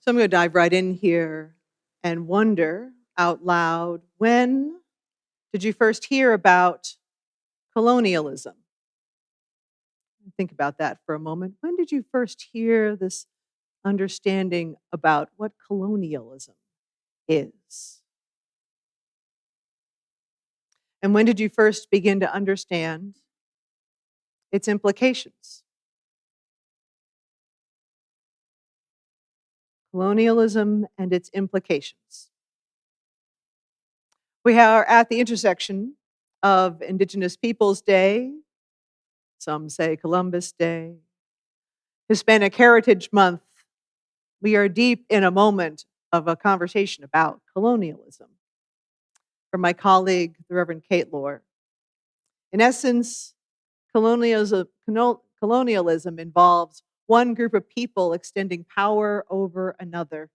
So I'm going to dive right in here and wonder out loud, when did you first hear about colonialism? Think about that for a moment. When did you first hear this understanding about what colonialism is? And when did you first begin to understand its implications? Colonialism and its implications. We are at the intersection of Indigenous Peoples Day, some say Columbus Day, Hispanic Heritage Month. We are deep in a moment of a conversation about colonialism. From my colleague, the Reverend Kate Lohr. In essence, colonialism involves one group of people extending power over another,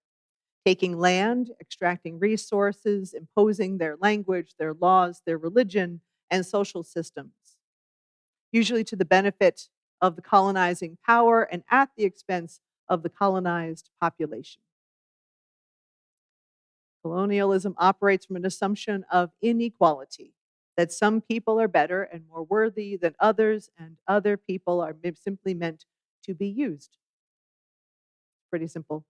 taking land, extracting resources, imposing their language, their laws, their religion, and social systems, usually to the benefit of the colonizing power and at the expense of the colonized population. Colonialism operates from an assumption of inequality, that some people are better and more worthy than others, and other people are simply meant to be used. Pretty simple.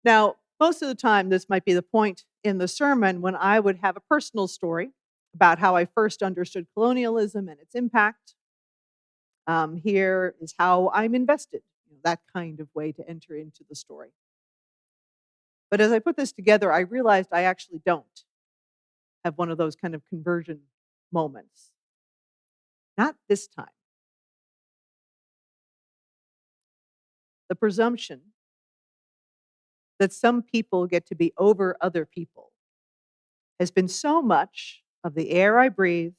Now, most of the time, this might be the point in the sermon when I would have a personal story about how I first understood colonialism and its impact. Here is how I'm invested, that kind of way to enter into the story. But as I put this together, I realized I actually don't have one of those kind of conversion moments. Not this time. The presumption that some people get to be over other people has been so much of the air I breathe,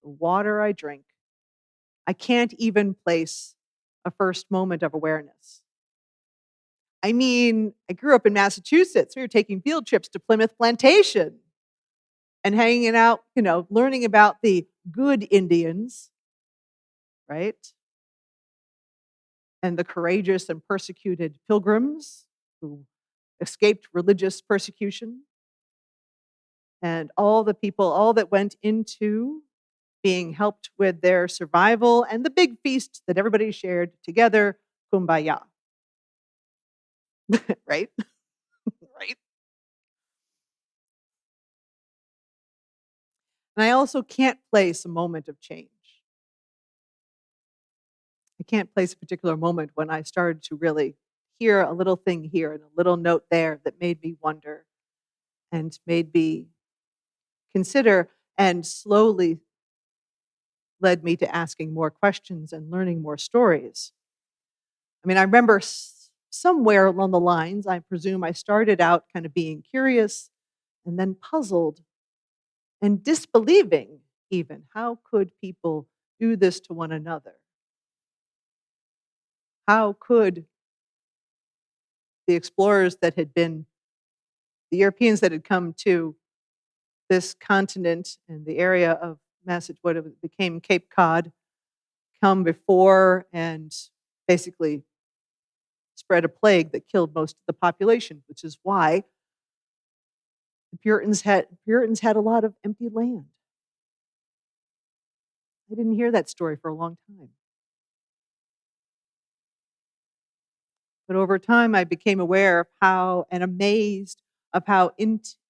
the water I drink, I can't even place a first moment of awareness. I mean, I grew up in Massachusetts. We were taking field trips to Plymouth Plantation and hanging out, learning about the good Indians, right? And the courageous and persecuted pilgrims who escaped religious persecution, and all the people, all that went into being helped with their survival and the big feast that everybody shared together, kumbaya. Right? Right. And I also can't place a moment of change. I can't place a particular moment when I started to really hear a little thing here and a little note there that made me wonder and made me consider, and slowly led me to asking more questions and learning more stories. I mean, I remember somewhere along the lines, I presume I started out kind of being curious and then puzzled and disbelieving even. How could people do this to one another? How could the explorers that had been, the Europeans that had come to this continent and the area of what it became Cape Cod, come before and basically spread a plague that killed most of the population, which is why the Puritans had a lot of empty land. I didn't hear that story for a long time. But over time, I became aware of how, and amazed of how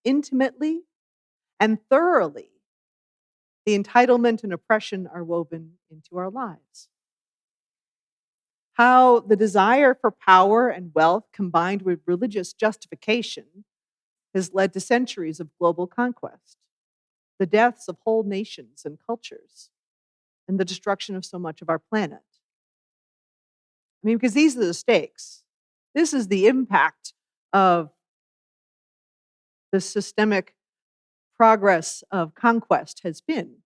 intimately and thoroughly the entitlement and oppression are woven into our lives. How the desire for power and wealth combined with religious justification has led to centuries of global conquest, the deaths of whole nations and cultures, and the destruction of so much of our planet. I mean, because these are the stakes. This is the impact of the systemic progress of conquest has been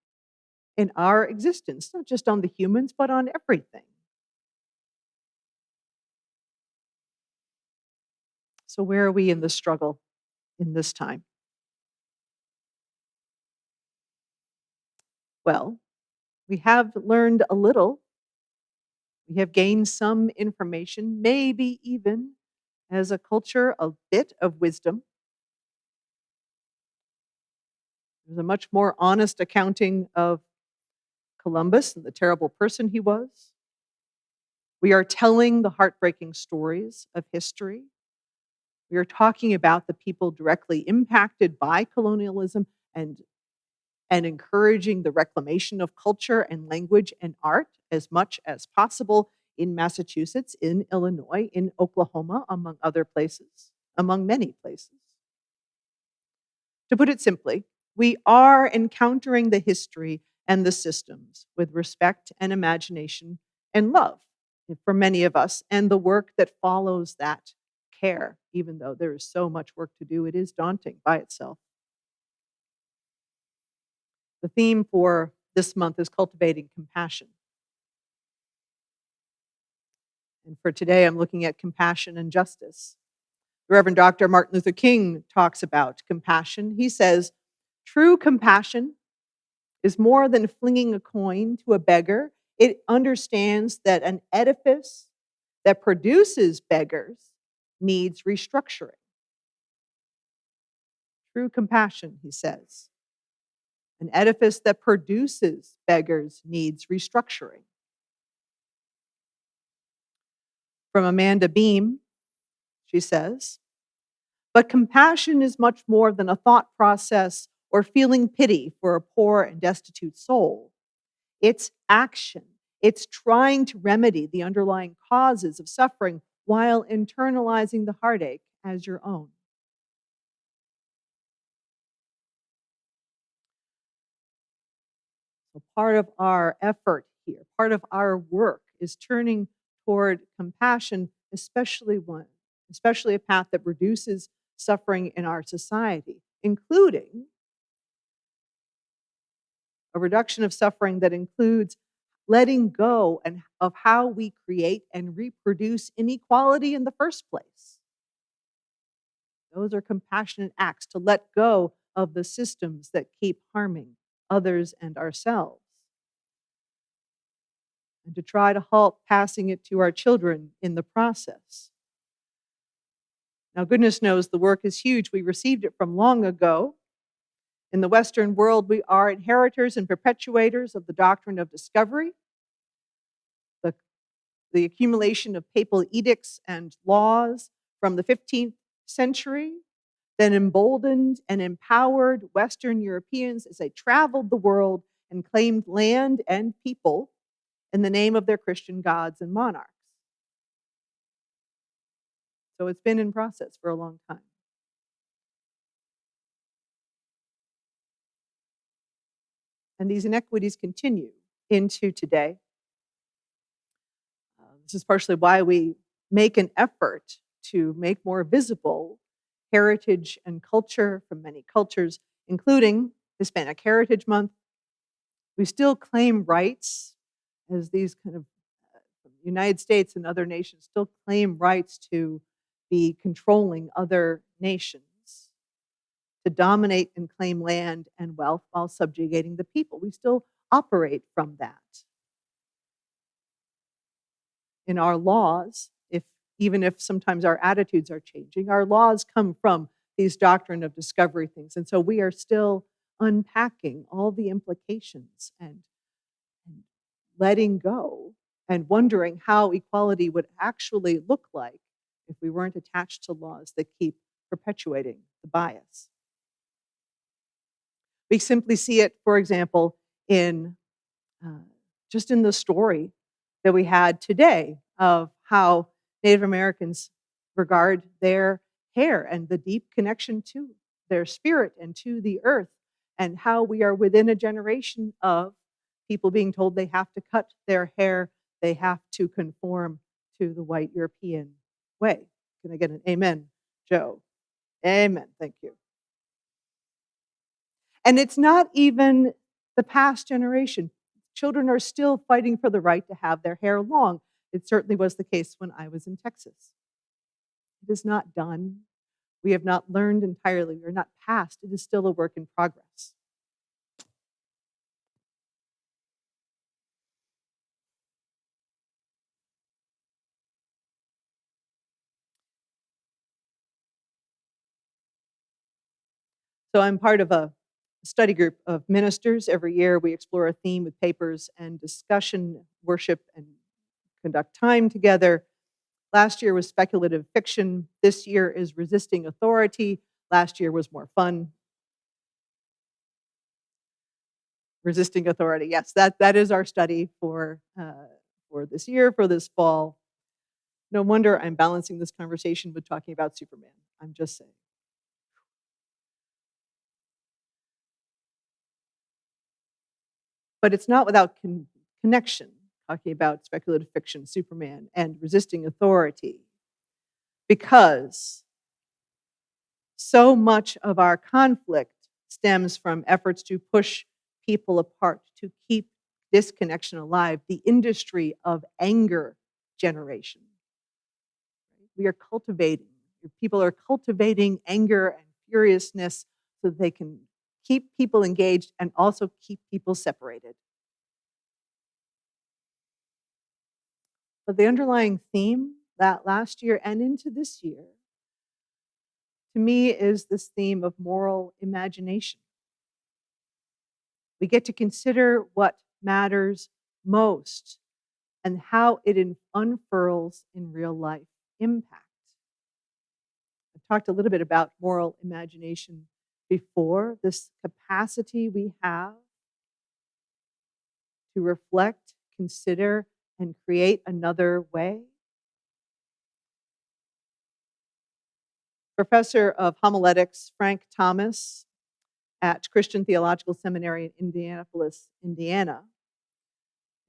in our existence, not just on the humans, but on everything. So where are we in the struggle in this time? Well, we have learned a little We have gained some information, maybe even as a culture, a bit of wisdom. There's a much more honest accounting of Columbus and the terrible person he was. We are telling the heartbreaking stories of history. We are talking about the people directly impacted by colonialism and encouraging the reclamation of culture and language and art as much as possible in Massachusetts, in Illinois, in Oklahoma, among other places, among many places. To put it simply, we are encountering the history and the systems with respect and imagination and love for many of us, and the work that follows that care, even though there is so much work to do, it is daunting by itself. The theme for this month is cultivating compassion. And for today, I'm looking at compassion and justice. The Reverend Dr. Martin Luther King talks about compassion. He says, true compassion is more than flinging a coin to a beggar. It understands that an edifice that produces beggars needs restructuring. True compassion, he says. An edifice that produces beggars needs restructuring. From Amanda Beam, she says, but compassion is much more than a thought process or feeling pity for a poor and destitute soul. It's action. It's trying to remedy the underlying causes of suffering while internalizing the heartache as your own. So part of our effort here, part of our work is turning toward compassion, especially a path that reduces suffering in our society, including a reduction of suffering that includes letting go of how we create and reproduce inequality in the first place. Those are compassionate acts to let go of the systems that keep harming others and ourselves, and to try to halt passing it to our children in the process. Now, goodness knows the work is huge. We received it from long ago. In the Western world, we are inheritors and perpetuators of the doctrine of discovery, the accumulation of papal edicts and laws from the 15th century that emboldened and empowered Western Europeans as they traveled the world and claimed land and people in the name of their Christian gods and monarchs. So it's been in process for a long time. And these inequities continue into today. This is partially why we make an effort to make more visible heritage and culture from many cultures, including Hispanic Heritage Month. We still claim rights as these kind of United States and other nations still claim rights to be controlling other nations, to dominate and claim land and wealth while subjugating the people. We still operate from that. In our laws, even if sometimes our attitudes are changing, our laws come from these doctrine of discovery things. And so we are still unpacking all the implications and letting go and wondering how equality would actually look like if we weren't attached to laws that keep perpetuating the bias. We simply see it, for example, in just in the story that we had today of how Native Americans regard their hair and the deep connection to their spirit and to the earth, and how we are within a generation of people being told they have to cut their hair, they have to conform to the white European way. Can I get an amen, Joe? Amen. Thank you. And it's not even the past generation. Children are still fighting for the right to have their hair long. It certainly was the case when I was in Texas. It is not done. We have not learned entirely. We are not past. It is still a work in progress. So I'm part of a study group of ministers. Every year we explore a theme with papers and discussion, worship, and conduct time together. Last year was speculative fiction. This year is resisting authority. Last year was more fun. Resisting authority. Yes, that is our study for this year, for this fall. No wonder I'm balancing this conversation with talking about Superman. I'm just saying. But it's not without connection, talking about speculative fiction, Superman, and resisting authority, because so much of our conflict stems from efforts to push people apart, to keep disconnection alive, the industry of anger generation. We are cultivating, people are cultivating anger and furiousness so that they can keep people engaged and also keep people separated. But the underlying theme that last year and into this year, to me, is this theme of moral imagination. We get to consider what matters most and how it unfurls in real life impact. I talked a little bit about moral imagination before, this capacity we have to reflect, consider, and create another way. Professor of homiletics Frank Thomas at Christian Theological Seminary in Indianapolis, Indiana,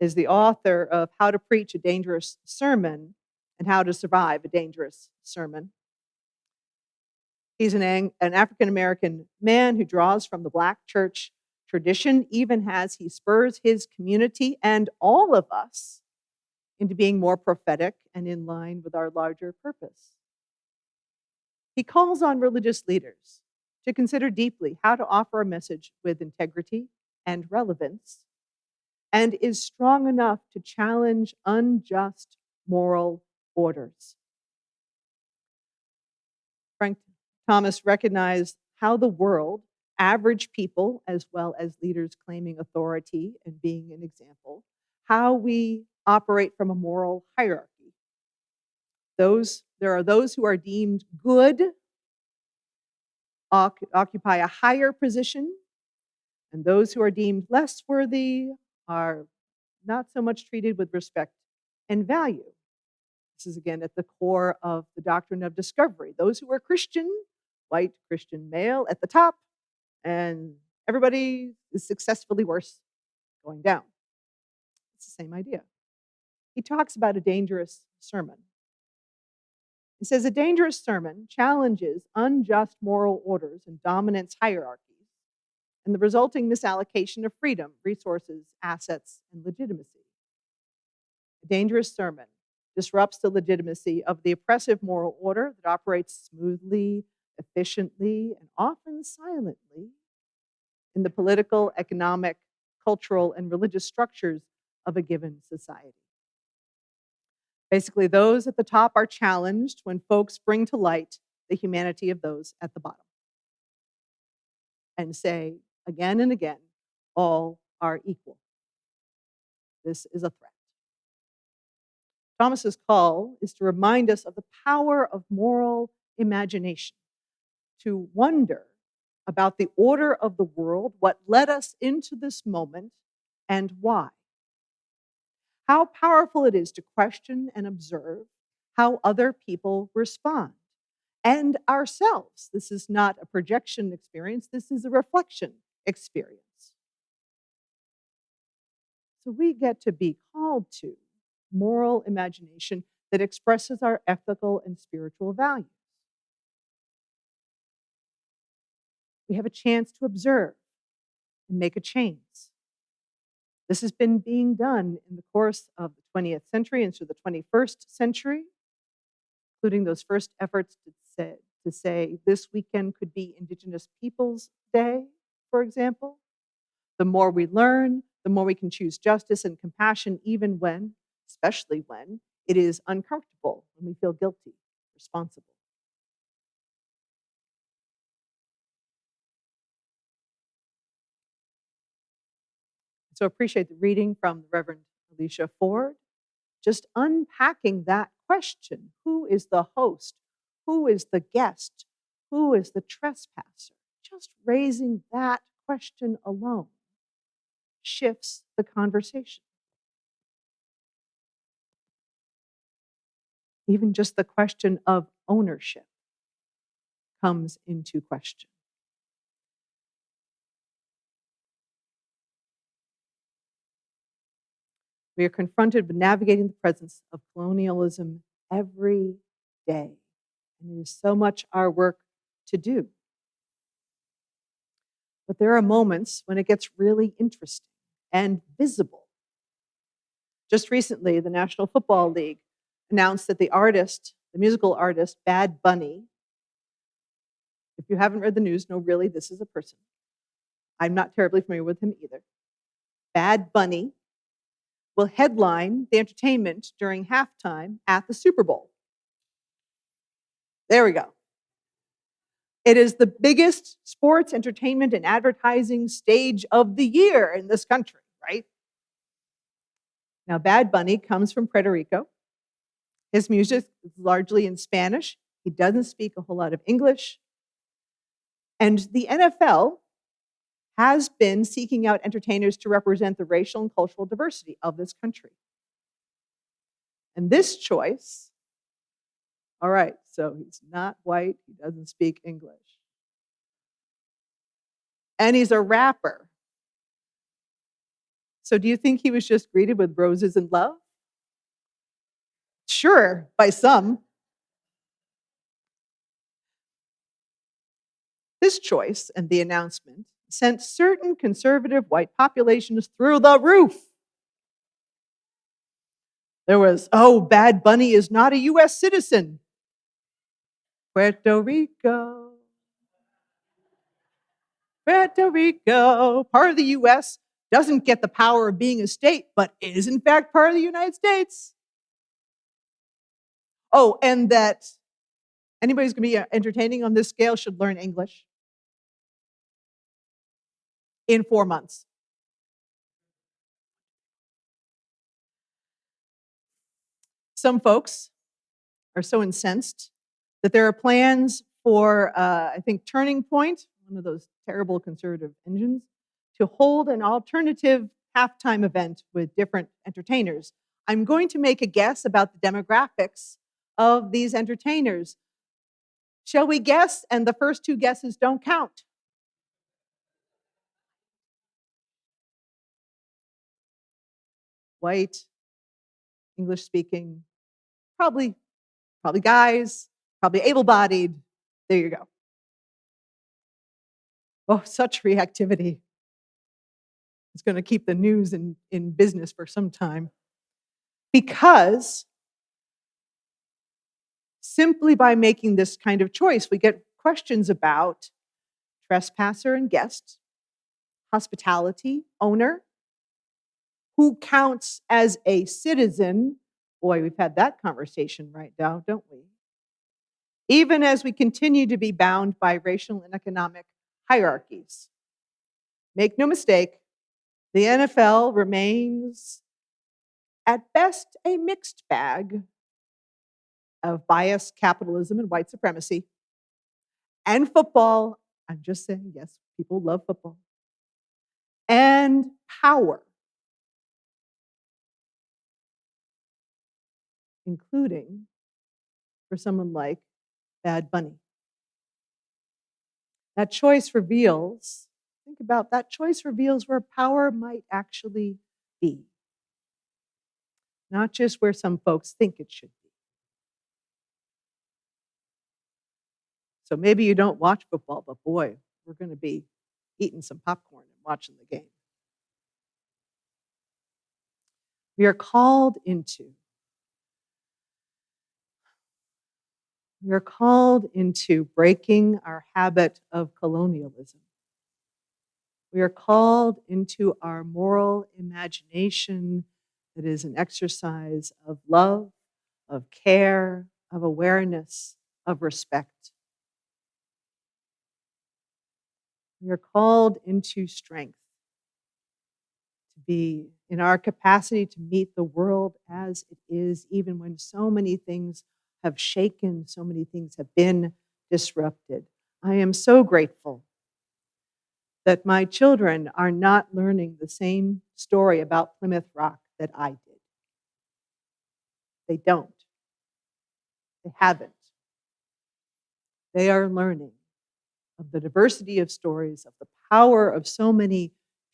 is the author of How to Preach a Dangerous Sermon and How to Survive a Dangerous Sermon. He's an African American man who draws from the Black church tradition, even as he spurs his community and all of us into being more prophetic and in line with our larger purpose. He calls on religious leaders to consider deeply how to offer a message with integrity and relevance, and is strong enough to challenge unjust moral orders. Frank Thomas recognized how the world, average people, as well as leaders claiming authority and being an example, how we operate from a moral hierarchy. There are those who are deemed good, occupy a higher position, and those who are deemed less worthy are not so much treated with respect and value. This is again at the core of the doctrine of discovery. Those who are Christian, white Christian male at the top, and everybody is successfully worse going down. It's the same idea. He talks about a dangerous sermon. He says a dangerous sermon challenges unjust moral orders and dominance hierarchies and the resulting misallocation of freedom, resources, assets, and legitimacy. A dangerous sermon disrupts the legitimacy of the oppressive moral order that operates smoothly, efficiently, and often silently in the political, economic, cultural, and religious structures of a given society. Basically, those at the top are challenged when folks bring to light the humanity of those at the bottom and say again and again, all are equal. This is a threat. Thomas's call is to remind us of the power of moral imagination, to wonder about the order of the world, what led us into this moment, and why. How powerful it is to question and observe how other people respond, and ourselves. This is not a projection experience, this is a reflection experience. So we get to be called to moral imagination that expresses our ethical and spiritual values. We have a chance to observe and make a change. This has been being done in the course of the 20th century and through the 21st century, including those first efforts to say this weekend could be Indigenous Peoples Day, for example. The more we learn, the more we can choose justice and compassion, even when, especially when, it is uncomfortable, when we feel guilty, responsible. So appreciate the reading from the Reverend Alicia Ford, just unpacking that question. Who is the host? Who is the guest? Who is the trespasser? Just raising that question alone shifts the conversation. Even just the question of ownership comes into question. We are confronted with navigating the presence of colonialism every day. And it is so much our work to do. But there are moments when it gets really interesting and visible. Just recently, the National Football League announced that the musical artist, Bad Bunny, if you haven't read the news, no, really, this is a person. I'm not terribly familiar with him either. Bad Bunny will headline the entertainment during halftime at the Super Bowl. There we go. It is the biggest sports, entertainment, and advertising stage of the year in this country, right? Now, Bad Bunny comes from Puerto Rico. His music is largely in Spanish. He doesn't speak a whole lot of English. And the NFL has been seeking out entertainers to represent the racial and cultural diversity of this country. And this choice, all right, so he's not white, he doesn't speak English. And he's a rapper. So do you think he was just greeted with roses and love? Sure, by some. This choice and the announcement sent certain conservative white populations through the roof. There was, oh, Bad Bunny is not a US citizen. Puerto Rico, part of the US, doesn't get the power of being a state, but is in fact part of the United States. Oh, and that anybody who's going to be entertaining on this scale should learn English in 4 months. Some folks are so incensed that there are plans for, I think, Turning Point, one of those terrible conservative engines, to hold an alternative halftime event with different entertainers. I'm going to make a guess about the demographics of these entertainers. Shall we guess? And the first two guesses don't count. White, English speaking, probably guys, probably able-bodied. There you go. Oh, such reactivity. It's going to keep the news in business for some time. Because simply by making this kind of choice, we get questions about trespasser and guest, hospitality, owner, who counts as a citizen. Boy, we've had that conversation right now, don't we? Even as we continue to be bound by racial and economic hierarchies. Make no mistake, the NFL remains, at best, a mixed bag of bias, capitalism, and white supremacy. And football, I'm just saying, yes, people love football. And power, including for someone like Bad Bunny. That choice reveals, think about that choice reveals where power might actually be, not just where some folks think it should be. So maybe you don't watch football, but boy, we're going to be eating some popcorn and watching the game. We are called into breaking our habit of colonialism. We are called into our moral imagination that is an exercise of love, of care, of awareness, of respect. We are called into strength, to be in our capacity to meet the world as it is, even when so many things have shaken, so many things have been disrupted. I am so grateful that my children are not learning the same story about Plymouth Rock that I did. They don't. They haven't. They are learning of the diversity of stories, of the power of so many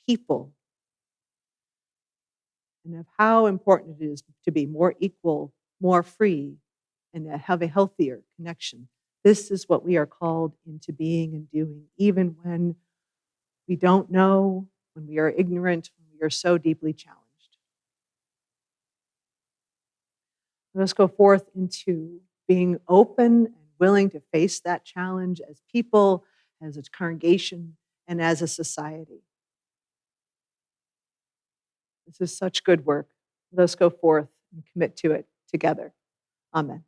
people, and of how important it is to be more equal, more free, and to have a healthier connection. This is what we are called into being and doing, even when we don't know, when we are ignorant, when we are so deeply challenged. Let us go forth into being open and willing to face that challenge as people, as a congregation, and as a society. This is such good work. Let us go forth and commit to it together. Amen.